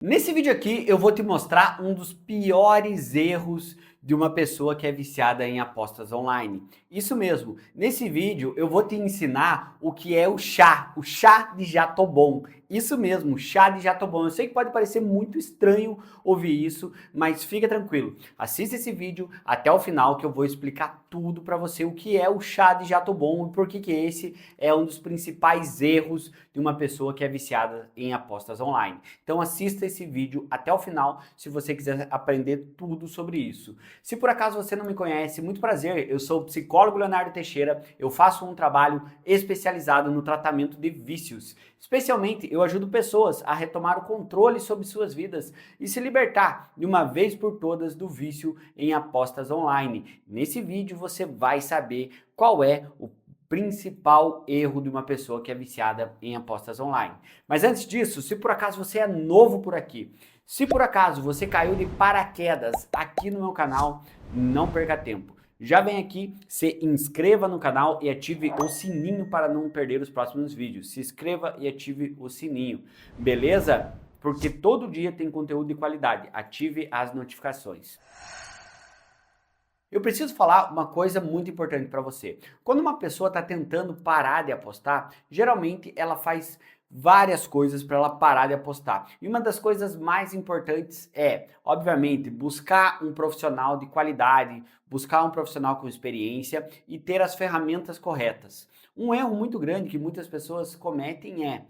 Nesse vídeo aqui eu vou te mostrar um dos piores erros de uma pessoa que é viciada em apostas online. Isso mesmo, nesse vídeo eu vou te ensinar o que é o chá de Jatobon. Isso mesmo, chá de Jatobon. Eu sei que pode parecer muito estranho ouvir isso, mas fica tranquilo. Assista esse vídeo até o final que eu vou explicar tudo para você o que é o chá de Jatobon e por que esse é um dos principais erros de uma pessoa que é viciada em apostas online. Então assista esse vídeo até o final se você quiser aprender tudo sobre isso. Se por acaso você não me conhece, muito prazer, eu sou o psicólogo Leonardo Teixeira, eu faço um trabalho especializado no tratamento de vícios. Especialmente, eu ajudo pessoas a retomar o controle sobre suas vidas e se libertar de uma vez por todas do vício em apostas online. Nesse vídeo você vai saber qual é o principal erro de uma pessoa que é viciada em apostas online. Mas antes disso, se por acaso você é novo por aqui, se por acaso você caiu de paraquedas aqui no meu canal, não perca tempo. Já vem aqui, se inscreva no canal e ative o sininho para não perder os próximos vídeos. Se inscreva e ative o sininho, beleza? Porque todo dia tem conteúdo de qualidade. Ative as notificações. Eu preciso falar uma coisa muito importante para você. Quando uma pessoa está tentando parar de apostar, geralmente ela faz várias coisas para ela parar de apostar. E uma das coisas mais importantes é, obviamente, buscar um profissional de qualidade, buscar um profissional com experiência e ter as ferramentas corretas. Um erro muito grande que muitas pessoas cometem é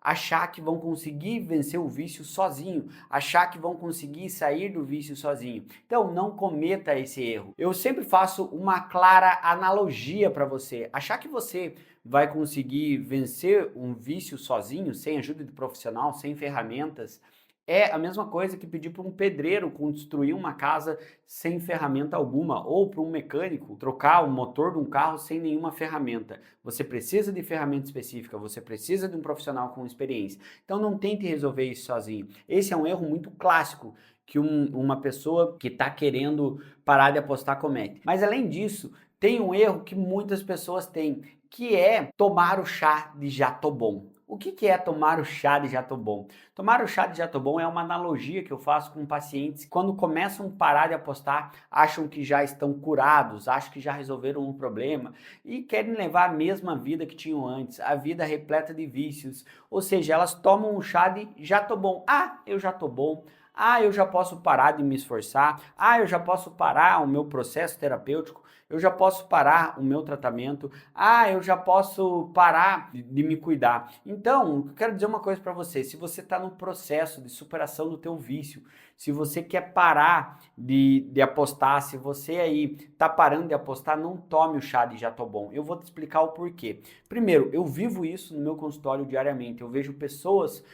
achar que vão conseguir vencer o vício sozinho, achar que vão conseguir sair do vício sozinho. Então não cometa esse erro. Eu sempre faço uma clara analogia para você. Achar que você vai conseguir vencer um vício sozinho, sem ajuda de profissional, sem ferramentas, é a mesma coisa que pedir para um pedreiro construir uma casa sem ferramenta alguma, ou para um mecânico trocar o motor de um carro sem nenhuma ferramenta. Você precisa de ferramenta específica, você precisa de um profissional com experiência. Então não tente resolver isso sozinho. Esse é um erro muito clássico que uma pessoa que está querendo parar de apostar comete. Mas além disso, tem um erro que muitas pessoas têm, que é tomar o chá de Jatobon. O que é tomar o chá de Jatobon? Tomar o chá de Jatobon é uma analogia que eu faço com pacientes que, quando começam a parar de apostar, acham que já estão curados, acham que já resolveram o problema e querem levar a mesma vida que tinham antes, a vida repleta de vícios. Ou seja, elas tomam o chá de Jatobon. Ah, eu já tô bom. Ah, eu já posso parar de me esforçar. Ah, eu já posso parar o meu processo terapêutico. Eu já posso parar o meu tratamento. Ah, eu já posso parar de me cuidar. Então, eu quero dizer uma coisa para você. Se você está no processo de superação do teu vício, se você quer parar de apostar, se você aí está parando de apostar, não tome o chá de Jatobon. Eu vou te explicar o porquê. Primeiro, eu vivo isso no meu consultório diariamente. Eu vejo pessoas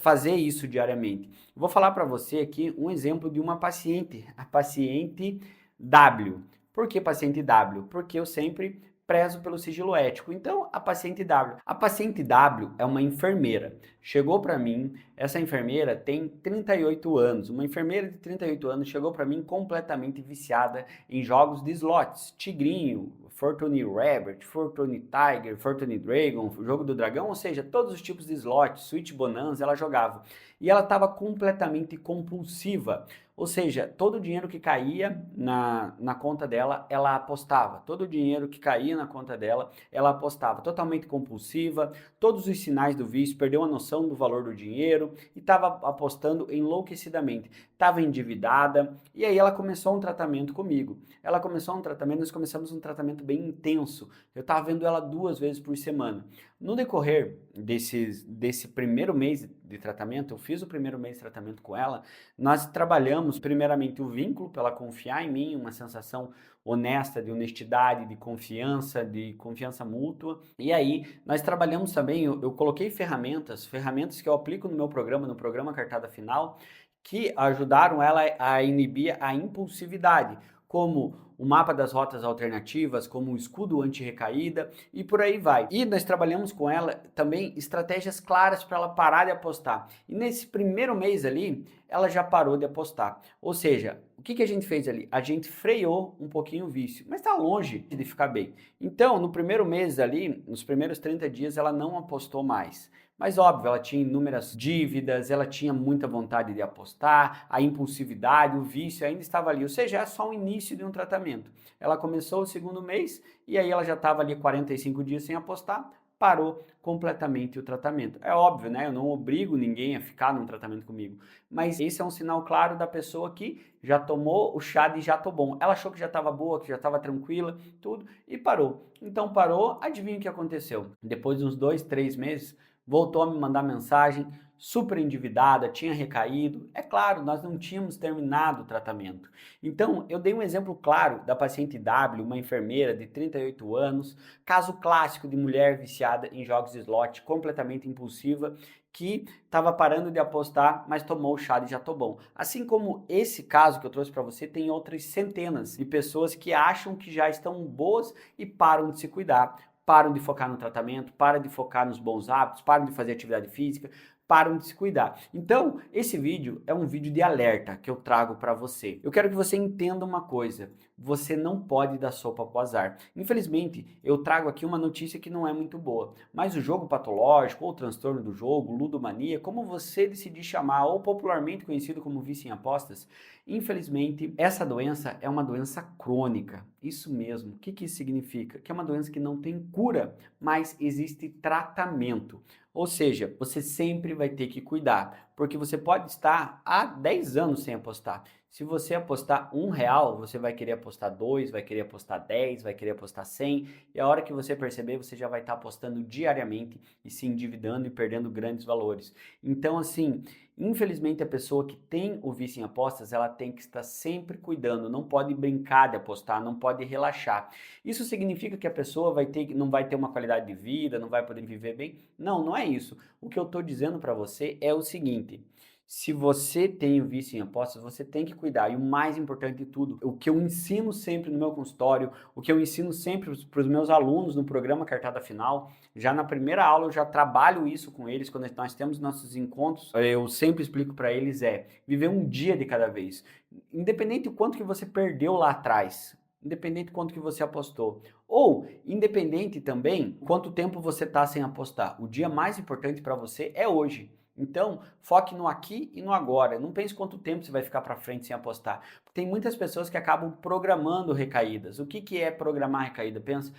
fazer isso diariamente. Vou falar para você aqui um exemplo de uma paciente, a paciente W. Por que paciente W? Porque eu sempre prezo pelo sigilo ético. Então, a paciente W. A paciente W é uma enfermeira. Chegou para mim, essa enfermeira tem 38 anos. Uma enfermeira de 38 anos chegou para mim completamente viciada em jogos de slots. Tigrinho, Fortune Rabbit, Fortune Tiger, Fortune Dragon, jogo do dragão, ou seja, todos os tipos de slots, Switch Bonanza, ela jogava. E ela estava completamente compulsiva. Ou seja, todo o dinheiro que caía na conta dela, ela apostava. Todo o dinheiro que caía na conta dela, ela apostava. Totalmente compulsiva, todos os sinais do vício, perdeu a noção do valor do dinheiro e estava apostando enlouquecidamente. Estava endividada e aí ela começou um tratamento comigo. Ela começou um tratamento, nós começamos um tratamento bem intenso. Eu estava vendo ela 2 vezes por semana. No decorrer desse primeiro mês de tratamento, eu fiz o primeiro mês de tratamento com ela, nós trabalhamos primeiramente o vínculo para ela confiar em mim, uma sensação honesta, de honestidade, de confiança mútua. E aí nós trabalhamos também, eu coloquei ferramentas que eu aplico no meu programa, no programa Cartada Final, que ajudaram ela a inibir a impulsividade, como o mapa das rotas alternativas, como o escudo anti-recaída e por aí vai. E nós trabalhamos com ela também estratégias claras para ela parar de apostar. E nesse primeiro mês ali, ela já parou de apostar. Ou seja, o que a gente fez ali? A gente freou um pouquinho o vício, mas está longe de ficar bem. Então, no primeiro mês ali, nos primeiros 30 dias, ela não apostou mais. Mas óbvio, ela tinha inúmeras dívidas, ela tinha muita vontade de apostar, a impulsividade, o vício ainda estava ali, ou seja, é só o início de um tratamento. Ela começou o segundo mês e aí ela já estava ali 45 dias sem apostar, parou completamente o tratamento. É óbvio, né? Eu não obrigo ninguém a ficar num tratamento comigo, mas esse é um sinal claro da pessoa que já tomou o chá de já tô bom. Ela achou que já estava boa, que já estava tranquila, tudo, e parou. Então parou, adivinha o que aconteceu? Depois de uns 2, 3 meses, voltou a me mandar mensagem, super endividada, tinha recaído. É claro, nós não tínhamos terminado o tratamento. Então, eu dei um exemplo claro da paciente W, uma enfermeira de 38 anos, caso clássico de mulher viciada em jogos de slot, completamente impulsiva, que estava parando de apostar, mas tomou o chá de já tô bom. Assim como esse caso que eu trouxe para você, tem outras centenas de pessoas que acham que já estão boas e param de se cuidar, param de focar no tratamento, param de focar nos bons hábitos, param de fazer atividade física, param de se cuidar. Então, esse vídeo é um vídeo de alerta que eu trago para você. Eu quero que você entenda uma coisa: você não pode dar sopa pro azar. Infelizmente, eu trago aqui uma notícia que não é muito boa, mas o jogo patológico, ou transtorno do jogo, ludomania, como você decidir chamar, ou popularmente conhecido como vício em apostas, infelizmente, essa doença é uma doença crônica. Isso mesmo. O que isso significa? Que é uma doença que não tem cura, mas existe tratamento. Ou seja, você sempre vai ter que cuidar, porque você pode estar há 10 anos sem apostar. Se você apostar R$ 1, você vai querer apostar 2, vai querer apostar 10, vai querer apostar 100, e a hora que você perceber, você já vai estar apostando diariamente e se endividando e perdendo grandes valores. Então, assim, infelizmente a pessoa que tem o vício em apostas, ela tem que estar sempre cuidando, não pode brincar de apostar, não pode relaxar. Isso significa que a pessoa não vai ter uma qualidade de vida, não vai poder viver bem? Não, não é isso. O que eu estou dizendo para você é o seguinte: se você tem o vício em apostas, você tem que cuidar. E o mais importante de tudo, o que eu ensino sempre no meu consultório, o que eu ensino sempre para os meus alunos no programa Cartada Final, já na primeira aula eu já trabalho isso com eles, quando nós temos nossos encontros, eu sempre explico para eles viver um dia de cada vez. Independente do quanto que você perdeu lá atrás, independente do quanto que você apostou, ou independente também quanto tempo você está sem apostar, o dia mais importante para você é hoje. Então, foque no aqui e no agora. Não pense quanto tempo você vai ficar para frente sem apostar. Tem muitas pessoas que acabam programando recaídas. O que é programar recaída? Pensa,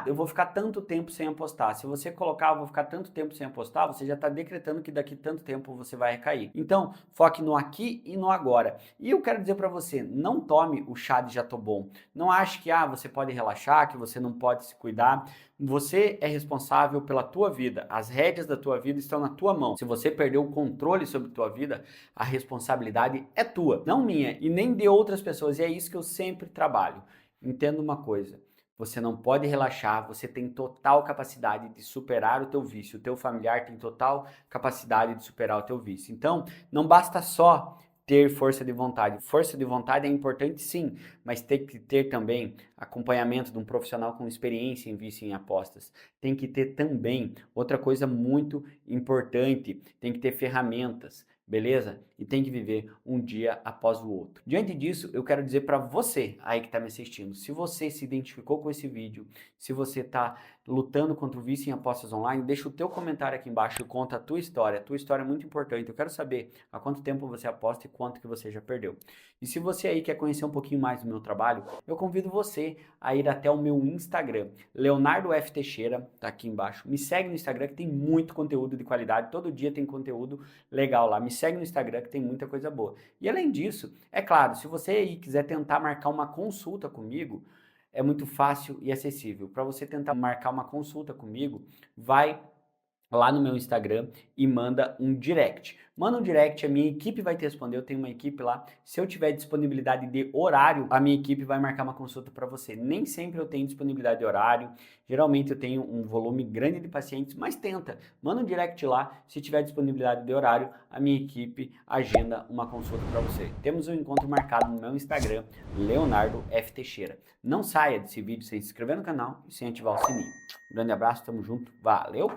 eu vou ficar tanto tempo sem apostar. Se você colocar, eu vou ficar tanto tempo sem apostar, você já está decretando que daqui tanto tempo você vai recair. Então, foque no aqui e no agora. E eu quero dizer para você, não tome o chá de já tô bom. Não ache que você pode relaxar, que você não pode se cuidar. Você é responsável pela tua vida. As rédeas da tua vida estão na tua mão. Se você perdeu o controle sobre a tua vida, a responsabilidade é tua, não minha e nem de outras pessoas. E é isso que eu sempre trabalho. Entenda uma coisa: você não pode relaxar, você tem total capacidade de superar o teu vício. O teu familiar tem total capacidade de superar o teu vício. Então, não basta só ter força de vontade. Força de vontade é importante sim, mas tem que ter também acompanhamento de um profissional com experiência em vício em apostas. Tem que ter também outra coisa muito importante, tem que ter ferramentas, beleza? E tem que viver um dia após o outro. Diante disso, eu quero dizer para você aí que está me assistindo, se você se identificou com esse vídeo, se você está lutando contra o vício em apostas online, deixa o teu comentário aqui embaixo e conta a tua história. A tua história é muito importante. Eu quero saber há quanto tempo você aposta e quanto que você já perdeu. E se você aí quer conhecer um pouquinho mais do meu trabalho, eu convido você a ir até o meu Instagram, Leonardo F. Teixeira, tá aqui embaixo. Me segue no Instagram que tem muito conteúdo de qualidade, todo dia tem conteúdo legal lá. Me segue no Instagram que tem muita coisa boa. E além disso, é claro, se você aí quiser tentar marcar uma consulta comigo, é muito fácil e acessível. Para você tentar marcar uma consulta comigo, vai lá no meu Instagram e manda um direct. Manda um direct, a minha equipe vai te responder, eu tenho uma equipe lá. Se eu tiver disponibilidade de horário, a minha equipe vai marcar uma consulta para você. Nem sempre eu tenho disponibilidade de horário, geralmente eu tenho um volume grande de pacientes, mas tenta, manda um direct lá, se tiver disponibilidade de horário, a minha equipe agenda uma consulta para você. Temos um encontro marcado no meu Instagram, Leonardo F. Teixeira. Não saia desse vídeo sem se inscrever no canal e sem ativar o sininho. Um grande abraço, tamo junto, valeu!